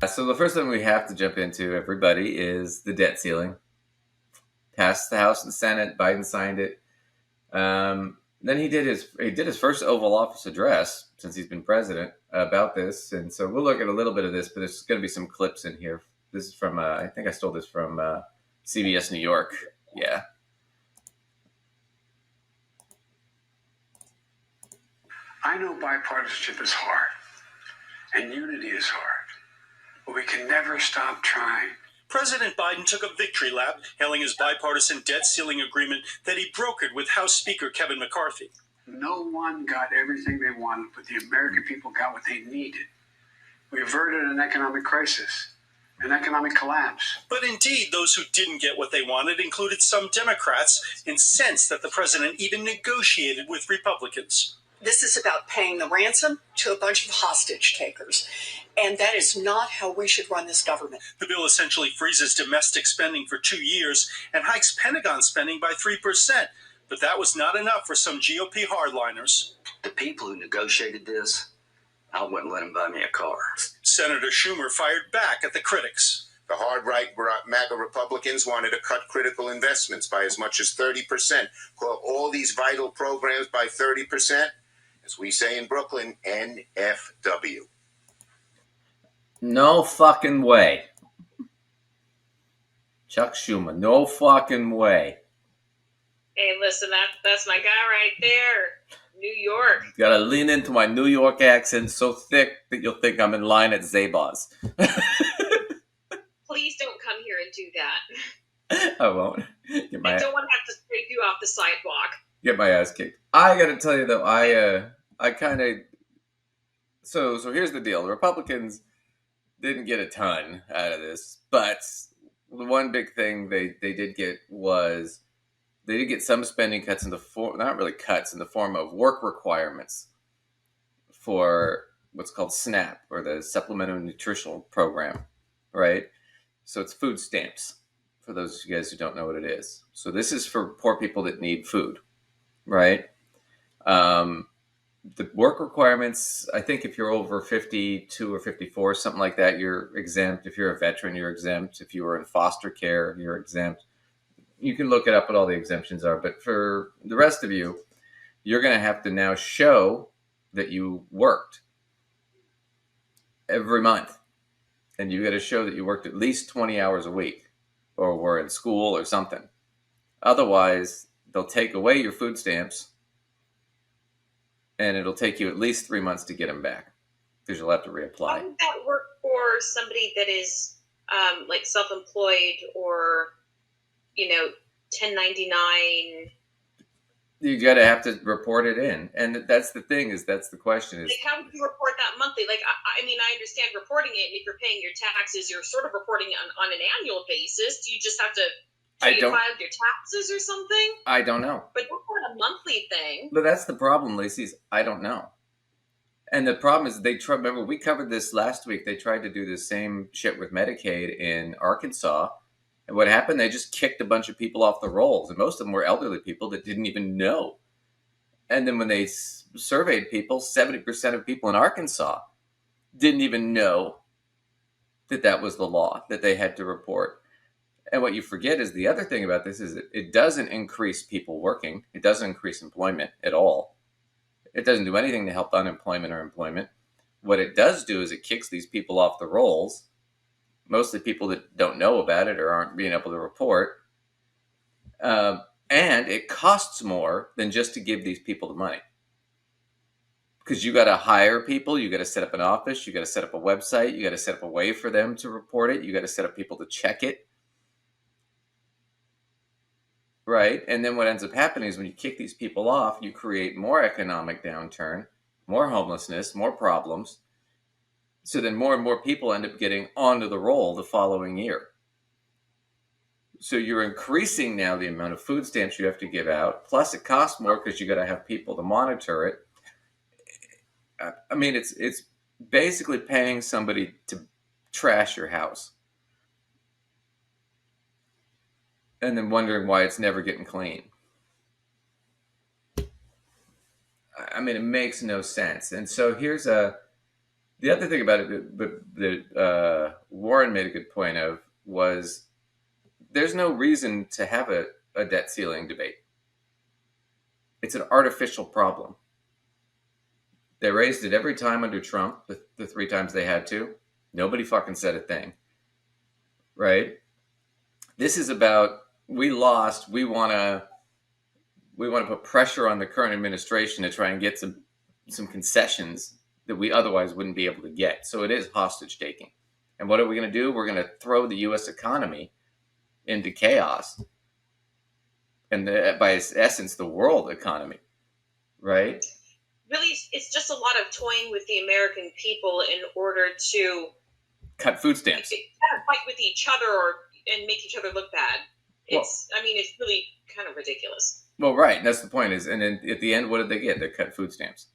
So the first thing we have to jump into, everybody, is the debt ceiling. Passed the House and Senate. Biden signed it. Then he did his first Oval Office address since he's been president about this, and so we'll look at a little bit of this. But there's going to be some clips in here. This is from I think I stole this from CBS New York. Yeah. I know bipartisanship is hard, and unity is hard, but we can never stop trying. President Biden took a victory lap, hailing his bipartisan debt ceiling agreement that he brokered with House Speaker Kevin McCarthy. No one got everything they wanted, but the American people got what they needed. We averted an economic crisis, an economic collapse. But indeed, those who didn't get what they wanted included some Democrats, incensed that the president even negotiated with Republicans. This is about paying the ransom to a bunch of hostage takers. And that is not how we should run this government. The bill essentially freezes domestic spending for 2 years and hikes Pentagon spending by 3%. But that was not enough for some GOP hardliners. The people who negotiated this, I wouldn't let them buy me a car. Senator Schumer fired back at the critics. The hard-right MAGA Republicans wanted to cut critical investments by as much as 30%, cut all these vital programs by 30%. As we say in Brooklyn, NFW. No fucking way. Chuck Schumer, no fucking way. Hey, listen, that's my guy right there. New York. Gotta lean into my New York accent so thick that you'll think I'm in line at Zaba's. Please don't come here and do that. I won't. I don't want to have to scrape you off the sidewalk. Get my ass kicked. I gotta tell you though, I kind of. So here's the deal. The Republicans didn't get a ton out of this, but the one big thing they did get was they did get some spending cuts in the form, not really cuts, in the form of work requirements for what's called SNAP, or the Supplemental Nutritional Program, right? So it's food stamps, for those of you guys who don't know what it is. So this is for poor people that need food, right? The work requirements, I think if you're over 52 or 54, something like that, you're exempt. If you're a veteran, you're exempt. If you were in foster care, you're exempt. You can look it up what all the exemptions are. But for the rest of you, you're going to have to now show that you worked every month. And you got to show that you worked at least 20 hours a week or were in school or something. Otherwise, they'll take away your food stamps. And it'll take you at least 3 months to get them back because you'll have to reapply. How would that work for somebody that is like self-employed or, 1099? You got to have to report it in. And that's the thing that's the question is. Like, how would you report that monthly? Like, I mean, I understand reporting it. And if you're paying your taxes, you're sort of reporting it on an annual basis. Do you just have to file your taxes or something? I don't know. But that's not a monthly thing. But that's the problem, Lacey, is I don't know. And the problem is remember, we covered this last week. They tried to do the same shit with Medicaid in Arkansas. And what happened? They just kicked a bunch of people off the rolls. And most of them were elderly people that didn't even know. And then when they surveyed people, 70% of people in Arkansas didn't even know that was the law, that they had to report. And what you forget is the other thing about this is it doesn't increase people working. It doesn't increase employment at all. It doesn't do anything to help unemployment or employment. What it does do is it kicks these people off the rolls, mostly people that don't know about it or aren't being able to report. And it costs more than just to give these people the money. Because you got to hire people, you got to set up an office, you got to set up a website, you got to set up a way for them to report it, you got to set up people to check it. Right? And then what ends up happening is when you kick these people off, you create more economic downturn, more homelessness, more problems. So then more and more people end up getting onto the roll the following year. So you're increasing now the amount of food stamps you have to give out. Plus it costs more because you got to have people to monitor it. I mean, it's basically paying somebody to trash your house. And then wondering why it's never getting clean. I mean, it makes no sense. And so here's a The other thing about it that Warren made a good point of was there's no reason to have a debt ceiling debate. It's an artificial problem. They raised it every time under Trump, the 3 times they had to. Nobody fucking said a thing. Right? This is about we lost. We want to put pressure on the current administration to try and get some concessions that we otherwise wouldn't be able to get. So it is hostage taking. And what are we going to do? We're going to throw the U.S. economy into chaos, and by its essence, the world economy, right? Really, it's just a lot of toying with the American people in order to cut food stamps, kind of fight with each other and make each other look bad. It's really kind of ridiculous. Well, right. That's the point. And then at the end, what did they get? They cut food stamps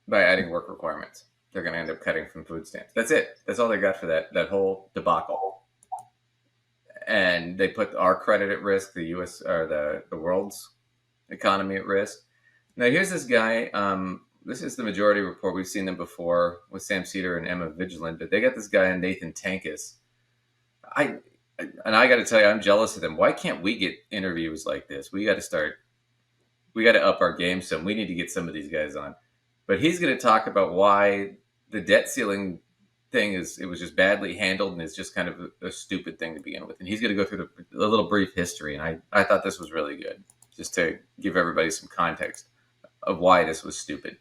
by adding work requirements. They're going to end up cutting from food stamps. That's it. That's all they got for that whole debacle. And they put our credit at risk, the U.S. or the world's economy at risk. Now, here's this guy. This is the Majority Report. We've seen them before with Sam Cedar and Emma Vigilant, but they got this guy, Nathan Tankus. I got to tell you, I'm jealous of them. Why can't we get interviews like this? We got to up our game some. We need to get some of these guys on. But he's going to talk about why the debt ceiling thing it was just badly handled and is just kind of a stupid thing to begin with. And he's going to go through a little brief history. And I thought this was really good, just to give everybody some context of why this was stupid.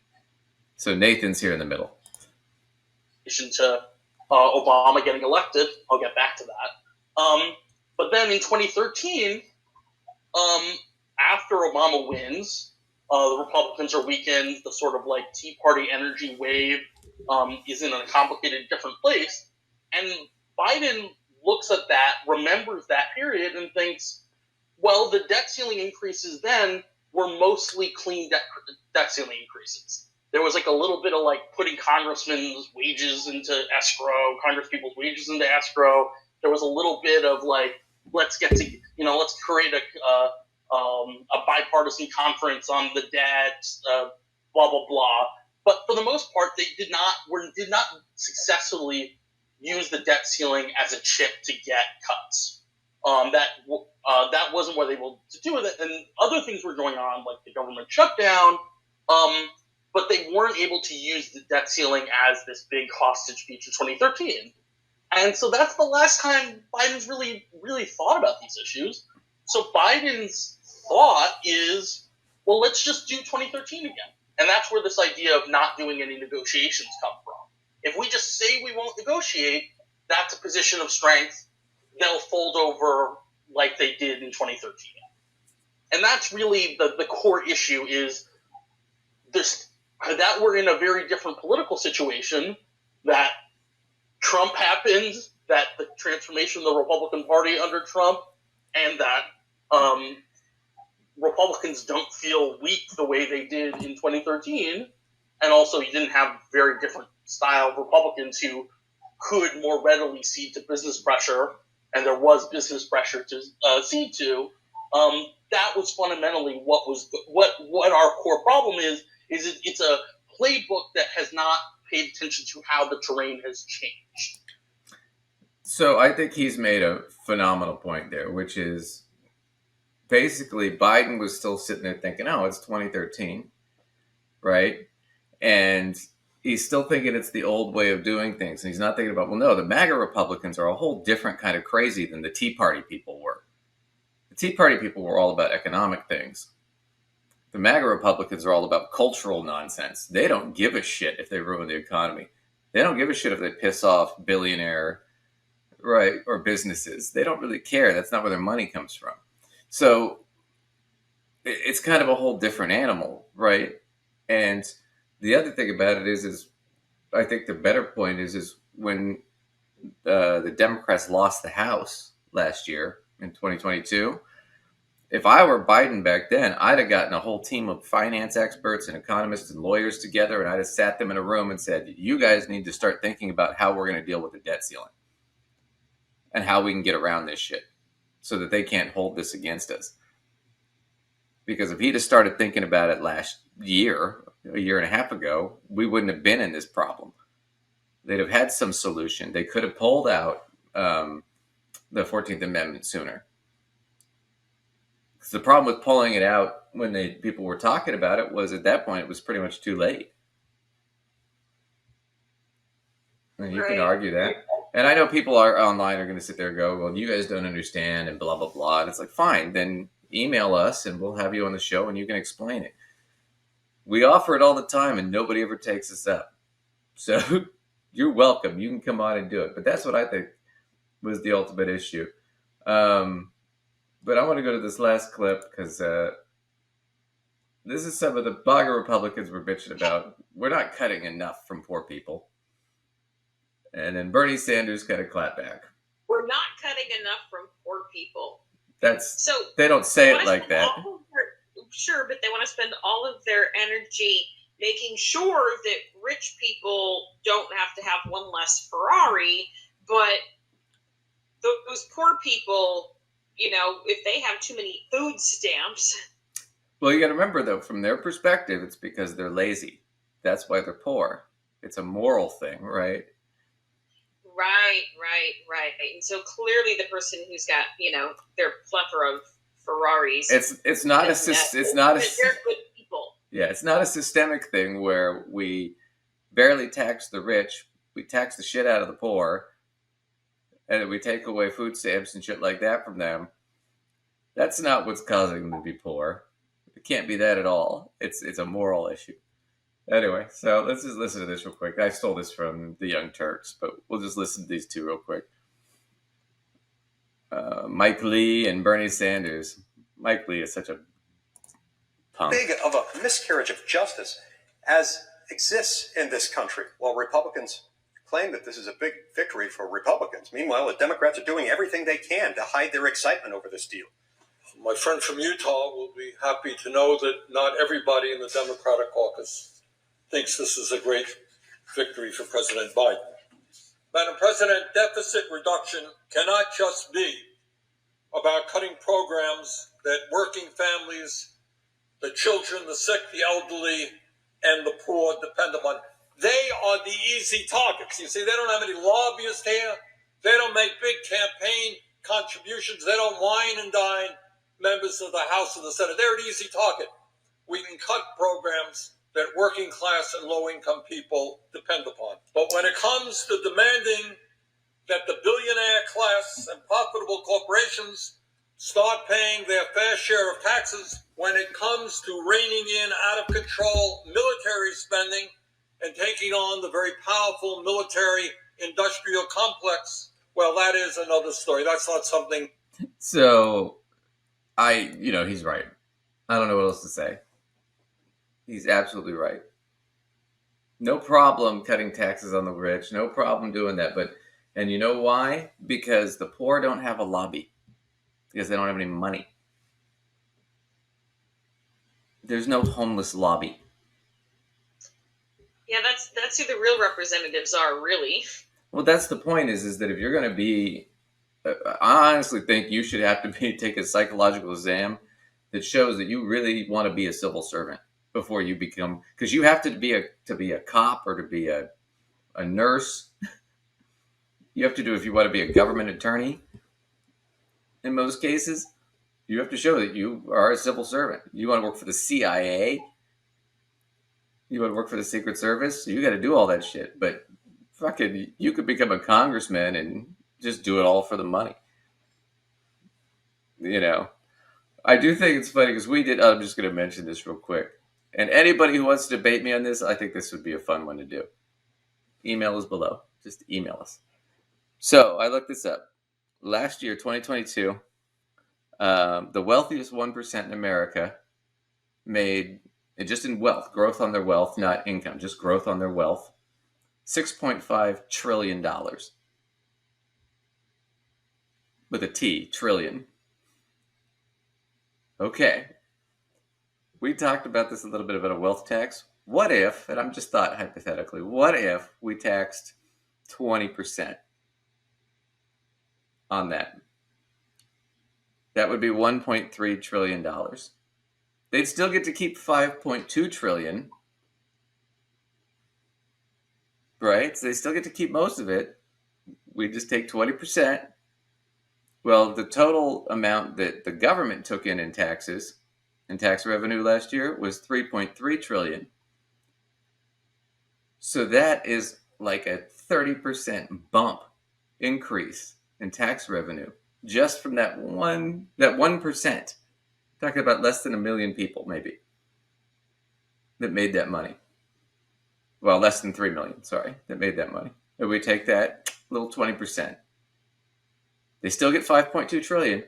So Nathan's here in the middle. To Obama getting elected, I'll get back to that. But then in 2013, after Obama wins, the Republicans are weakened. The sort of like Tea Party energy wave is in a complicated, different place. And Biden looks at that, remembers that period, and thinks, well, the debt ceiling increases then were mostly clean debt ceiling increases. There was like a little bit of like putting congressmen's wages into escrow, congresspeople's wages into escrow. There was a little bit of like, let's create a bipartisan conference on the debt, blah, blah, blah. But for the most part, they did not successfully use the debt ceiling as a chip to get cuts. That wasn't what they were able to do with it. And other things were going on, like the government shutdown, but they weren't able to use the debt ceiling as this big hostage feature 2013. And so that's the last time Biden's really, really thought about these issues. So Biden's thought is, well, let's just do 2013 again. And that's where this idea of not doing any negotiations come from. If we just say we won't negotiate, that's a position of strength. They'll fold over like they did in 2013. And that's really the core issue is that we're in a very different political situation, that Trump happened, that the transformation of the Republican Party under Trump, and that Republicans don't feel weak the way they did in 2013. And also you didn't have very different style Republicans who could more readily cede to business pressure, and there was business pressure to cede to. That was fundamentally what our core problem is it's a playbook that has not paid attention to how the terrain has changed. So I think he's made a phenomenal point there, which is basically Biden was still sitting there thinking, oh, it's 2013, right? And he's still thinking it's the old way of doing things. And he's not thinking about, well, no, the MAGA Republicans are a whole different kind of crazy than the Tea Party people were. The Tea Party people were all about economic things. The MAGA Republicans are all about cultural nonsense. They don't give a shit if they ruin the economy. They don't give a shit if they piss off billionaire, right, or businesses. They don't really care. That's not where their money comes from. So it's kind of a whole different animal, right? And the other thing about it is I think the better point is when the Democrats lost the House last year in 2022, if I were Biden back then, I'd have gotten a whole team of finance experts and economists and lawyers together, and I'd have sat them in a room and said, you guys need to start thinking about how we're going to deal with the debt ceiling and how we can get around this shit so that they can't hold this against us. Because if he'd have started thinking about it last year a year and a half ago, we wouldn't have been in this problem. They'd have had some solution. They could have pulled out the 14th Amendment sooner. Because the problem with pulling it out when people were talking about it was at that point it was pretty much too late. And you can argue that. And I know people are online are going to sit there and go, well, you guys don't understand and blah, blah, blah. And it's like, fine, then email us and we'll have you on the show and you can explain it. We offer it all the time and nobody ever takes us up. So you're welcome. You can come on and do it. But that's what I think was the ultimate issue. But I want to go to this last clip because this is some of the bugger Republicans were bitching about. We're not cutting enough from poor people. And then Bernie Sanders got a clap back. We're not cutting enough from poor people. So they don't say it like that. Sure, but they want to spend all of their energy making sure that rich people don't have to have one less Ferrari, but those poor people, if they have too many food stamps. Well, you got to remember, though, from their perspective, it's because they're lazy. That's why they're poor. It's a moral thing, right? Right. And so clearly the person who's got, their plethora of Ferraris. It's not a they're good people. Yeah, it's not a systemic thing where we barely tax the rich, we tax the shit out of the poor, and then we take away food stamps and shit like that from them. That's not what's causing them to be poor. It can't be that at all. It's a moral issue. Anyway, so let's just listen to this real quick. I stole this from the Young Turks, but we'll just listen to these two real quick. Mike Lee and Bernie Sanders. Mike Lee is such a punk. Big of a miscarriage of justice as exists in this country, while Republicans claim that this is a big victory for Republicans. Meanwhile, the Democrats are doing everything they can to hide their excitement over this deal. My friend from Utah will be happy to know that not everybody in the Democratic caucus thinks this is a great victory for President Biden. Madam President, deficit reduction cannot just be about cutting programs that working families, the children, the sick, the elderly, and the poor depend upon. They are the easy targets. You see, they don't have any lobbyists here. They don't make big campaign contributions. They don't wine and dine members of the House and the Senate. They're an easy target. We can cut programs that working class and low-income people depend upon. But when it comes to demanding that the billionaire class and profitable corporations start paying their fair share of taxes, when it comes to reining in out-of-control military spending and taking on the very powerful military-industrial complex, well, that is another story. That's not something... So, he's right. I don't know what else to say. He's absolutely right. No problem cutting taxes on the rich. No problem doing that. And you know why? Because the poor don't have a lobby. Because they don't have any money. There's no homeless lobby. Yeah, that's who the real representatives are, really. Well, that's the point is that if you're going to be... I honestly think you should have to take a psychological exam that shows that you really want to be a civil servant before you become, because you have to be a cop or to be a nurse. You have to do, if you want to be a government attorney, in most cases, you have to show that you are a civil servant. You want to work for the CIA, you want to work for the Secret Service, you got to do all that shit. But fucking, you could become a congressman and just do it all for the money. I do think it's funny because I'm just going to mention this real quick. And anybody who wants to debate me on this, I think this would be a fun one to do. Email is below. Just email us. So I looked this up. Last year, 2022, the wealthiest 1% in America made, just in wealth, growth on their wealth, not income, just growth on their wealth, $6.5 trillion. With a T, trillion. Okay. We talked about this a little bit about a wealth tax. What if, and I'm just thought hypothetically, what if we taxed 20% on that? That would be $1.3 trillion. They'd still get to keep $5.2 trillion, right? So they still get to keep most of it. We just take 20%. Well, the total amount that the government took in taxes and tax revenue last year was 3.3 trillion. So that is like a 30% bump increase in tax revenue just from that 1%. Talking about less than 1 million people, maybe, that made that money. Well, less than 3 million, sorry, that made that money. If we take that little 20%, they still get 5.2 trillion.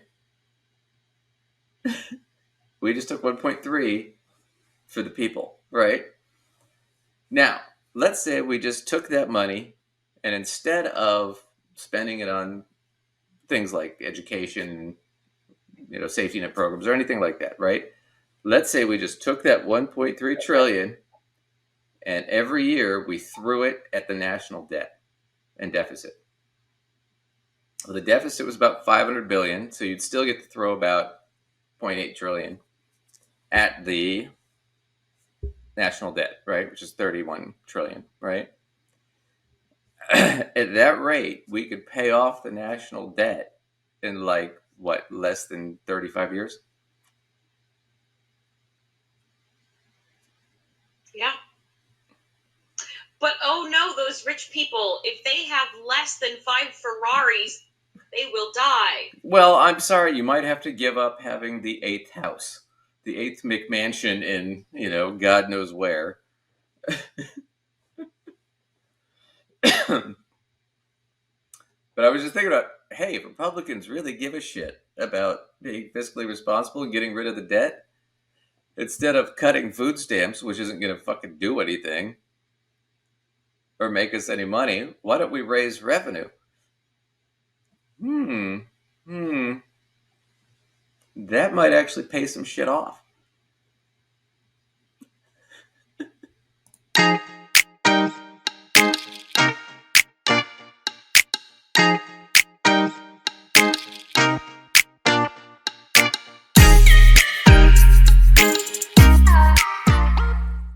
We just took 1.3 for the people, right? Now, let's say we just took that money and instead of spending it on things like education, safety net programs or anything like that, right? Let's say we just took that 1.3 trillion and every year we threw it at the national debt and deficit. Well, the deficit was about 500 billion, so you'd still get to throw about 0.8 trillion at the national debt, right? Which is 31 trillion, right? At that rate, we could pay off the national debt in less than 35 years? Yeah. But oh no, those rich people, if they have less than 5 Ferraris, they will die. Well, I'm sorry, you might have to give up having the 8th house, the 8th McMansion in, God knows where. But I was just thinking about, hey, if Republicans really give a shit about being fiscally responsible and getting rid of the debt, instead of cutting food stamps, which isn't going to fucking do anything or make us any money, why don't we raise revenue? That might actually pay some shit off.